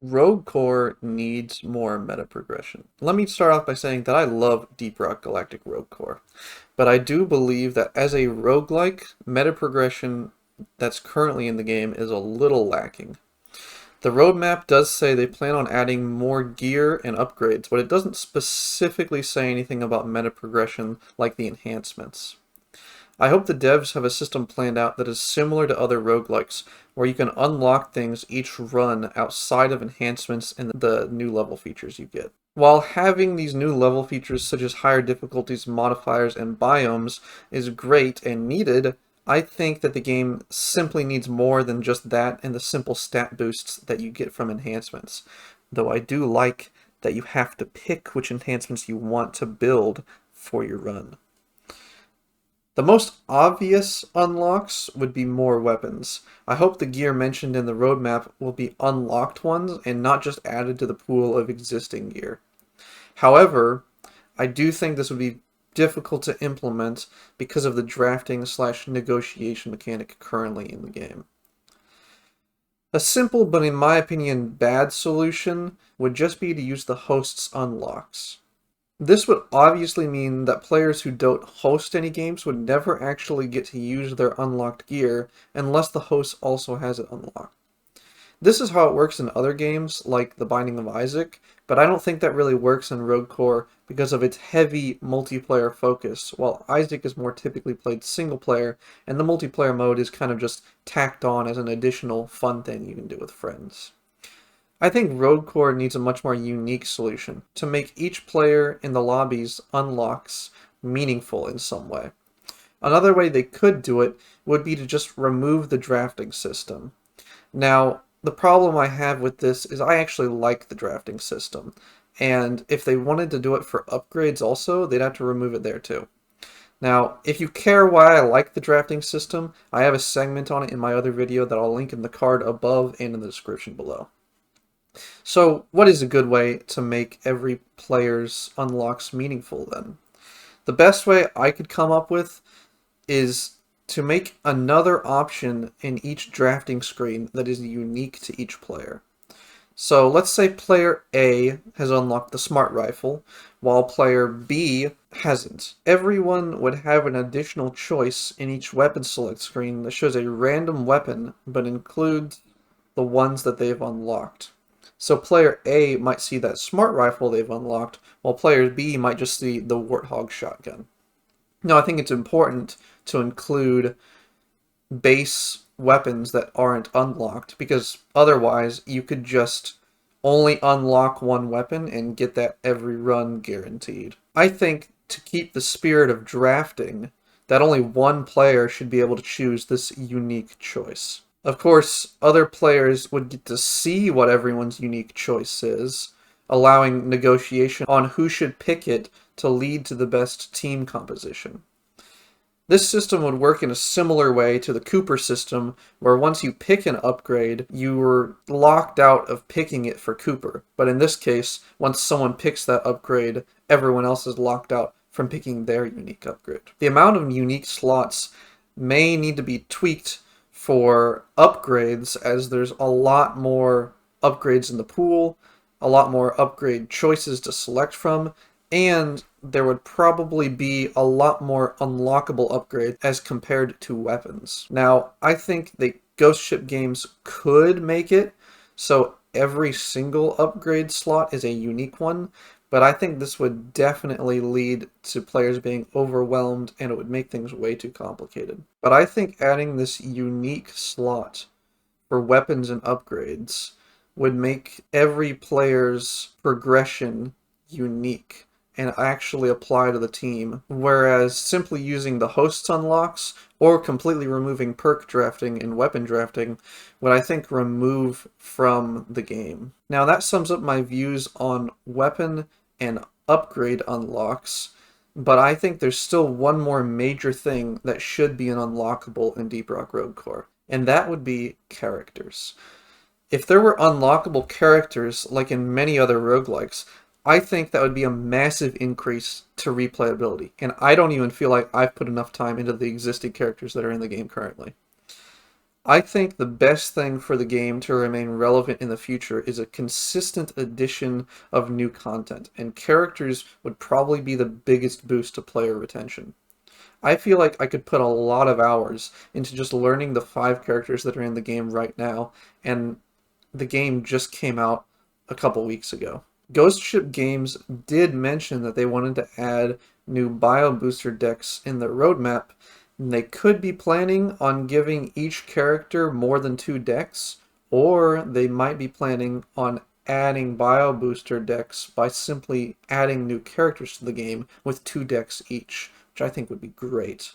Rogue Core needs more meta progression. Let me start off by saying that I love Deep Rock Galactic Rogue Core, but I do believe that as a roguelike, meta progression that's currently in the game is a little lacking. The roadmap does say they plan on adding more gear and upgrades, but it doesn't specifically say anything about meta progression like the enhancements. I hope the devs have a system planned out that is similar to other roguelikes, where you can unlock things each run outside of enhancements and the new level features you get. While having these new level features such as higher difficulties, modifiers, and biomes is great and needed, I think that the game simply needs more than just that and the simple stat boosts that you get from enhancements. Though I do like that you have to pick which enhancements you want to build for your run. The most obvious unlocks would be more weapons. I hope the gear mentioned in the roadmap will be unlocked ones and not just added to the pool of existing gear. However, I do think this would be difficult to implement because of the drafting/negotiation mechanic currently in the game. A simple but in my opinion bad solution would just be to use the host's unlocks. This would obviously mean that players who don't host any games would never actually get to use their unlocked gear unless the host also has it unlocked. This is how it works in other games, like The Binding of Isaac, but I don't think that really works in Rogue Core because of its heavy multiplayer focus, while Isaac is more typically played single player, and the multiplayer mode is kind of just tacked on as an additional fun thing you can do with friends. I think Rogue Core needs a much more unique solution to make each player in the lobbies unlocks meaningful in some way. Another way they could do it would be to just remove the drafting system. Now, the problem I have with this is I actually like the drafting system, and if they wanted to do it for upgrades also, they'd have to remove it there too. Now, if you care why I like the drafting system, I have a segment on it in my other video that I'll link in the card above and in the description below. So, what is a good way to make every player's unlocks meaningful then? The best way I could come up with is to make another option in each drafting screen that is unique to each player. So let's say player A has unlocked the smart rifle, while player B hasn't. Everyone would have an additional choice in each weapon select screen that shows a random weapon, but includes the ones that they've unlocked. So player A might see that smart rifle they've unlocked, while player B might just see the Warthog shotgun. Now, I think it's important to include base weapons that aren't unlocked, because otherwise you could just only unlock one weapon and get that every run guaranteed. I think to keep the spirit of drafting, that only one player should be able to choose this unique choice. Of course, other players would get to see what everyone's unique choice is, allowing negotiation on who should pick it to lead to the best team composition. This system would work in a similar way to the Cooper system, where once you pick an upgrade, you were locked out of picking it for Cooper. But in this case, once someone picks that upgrade, everyone else is locked out from picking their unique upgrade. The amount of unique slots may need to be tweaked for upgrades, as there's a lot more upgrades in the pool, a lot more upgrade choices to select from, and there would probably be a lot more unlockable upgrades as compared to weapons. Now, I think the Ghost Ship games could make it so every single upgrade slot is a unique one, but I think this would definitely lead to players being overwhelmed and it would make things way too complicated. But I think adding this unique slot for weapons and upgrades would make every player's progression unique and actually apply to the team, whereas simply using the host's unlocks or completely removing perk drafting and weapon drafting would, I think, remove from the game. Now that sums up my views on weapon and upgrade unlocks, but I think there's still one more major thing that should be an unlockable in Deep Rock Rogue Core, and that would be characters. If there were unlockable characters like in many other roguelikes, I think that would be a massive increase to replayability, and I don't even feel like I've put enough time into the existing characters that are in the game currently. I think the best thing for the game to remain relevant in the future is a consistent addition of new content, and characters would probably be the biggest boost to player retention. I feel like I could put a lot of hours into just learning the 5 characters that are in the game right now, and the game just came out a couple weeks ago. Ghost Ship Games did mention that they wanted to add new bio booster decks in their roadmap, and they could be planning on giving each character more than 2 decks, or they might be planning on adding bio booster decks by simply adding new characters to the game with 2 decks each, which I think would be great.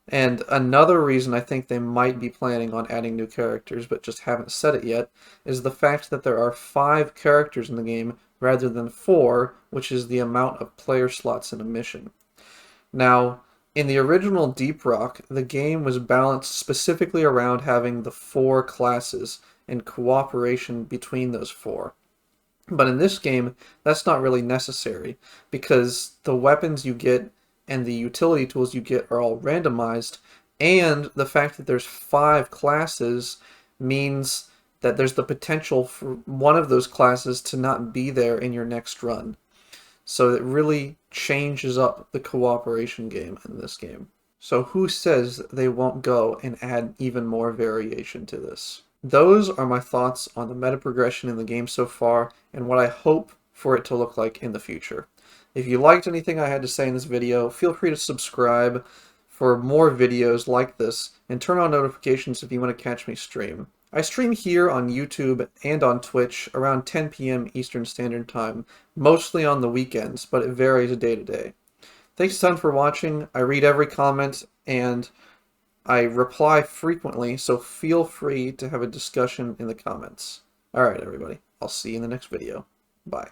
And another reason I think they might be planning on adding new characters, but just haven't said it yet, is the fact that there are 5 characters in the game rather than 4, which is the amount of player slots in a mission. Now, in the original Deep Rock, the game was balanced specifically around having the 4 classes and cooperation between those 4. But in this game, that's not really necessary, because the weapons you get and the utility tools you get are all randomized, and the fact that there's 5 classes means that there's the potential for one of those classes to not be there in your next run. So it really changes up the cooperation game in this game. So who says they won't go and add even more variation to this? Those are my thoughts on the meta progression in the game so far and what I hope for it to look like in the future. If you liked anything I had to say in this video, feel free to subscribe for more videos like this and turn on notifications if you want to catch me stream. I stream here on YouTube and on Twitch around 10 p.m. Eastern Standard Time, mostly on the weekends, but it varies day to day. Thanks a ton for watching. I read every comment and I reply frequently, so feel free to have a discussion in the comments. Alright everybody, I'll see you in the next video. Bye.